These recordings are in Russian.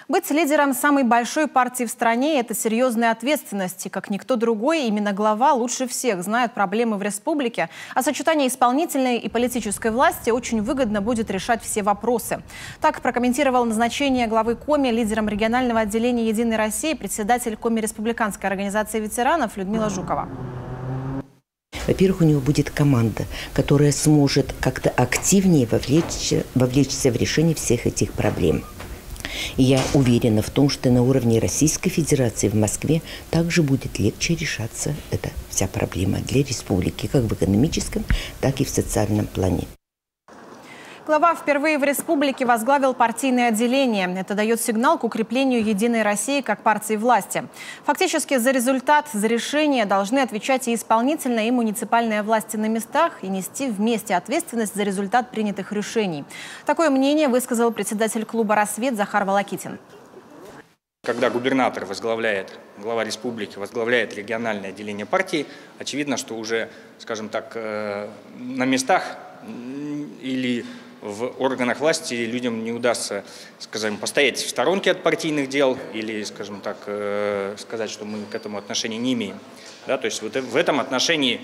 Быть лидером самой большой партии в стране – это серьезная ответственность. И как никто другой, именно глава лучше всех знает проблемы в республике. А сочетание исполнительной и политической власти очень выгодно будет решать все вопросы. Так прокомментировал назначение главы Коми лидером регионального отделения «Единой России» председатель Коми республиканской организации ветеранов Людмила Жукова. Во-первых, у него будет команда, которая сможет как-то активнее вовлечься в решение всех этих проблем. И я уверена в том, что на уровне Российской Федерации в Москве также будет легче решаться эта вся проблема для республики, как в экономическом, так и в социальном плане. Глава впервые в республике возглавил партийное отделение. Это дает сигнал к укреплению «Единой России» как партии власти. Фактически за результат, за решение должны отвечать и исполнительная, и муниципальная власти на местах и нести вместе ответственность за результат принятых решений. Такое мнение высказал председатель клуба «Рассвет» Захар Волокитин. Когда губернатор возглавляет, глава республики возглавляет региональное отделение партии, очевидно, что уже, скажем так, на местах или в органах власти людям не удастся, скажем, постоять в сторонке от партийных дел или, скажем так, сказать, что мы к этому отношения не имеем. Да, то есть вот в этом отношении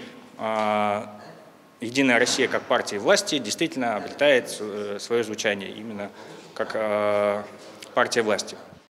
«Единая Россия» как партия власти действительно обретает свое звучание именно как партия власти.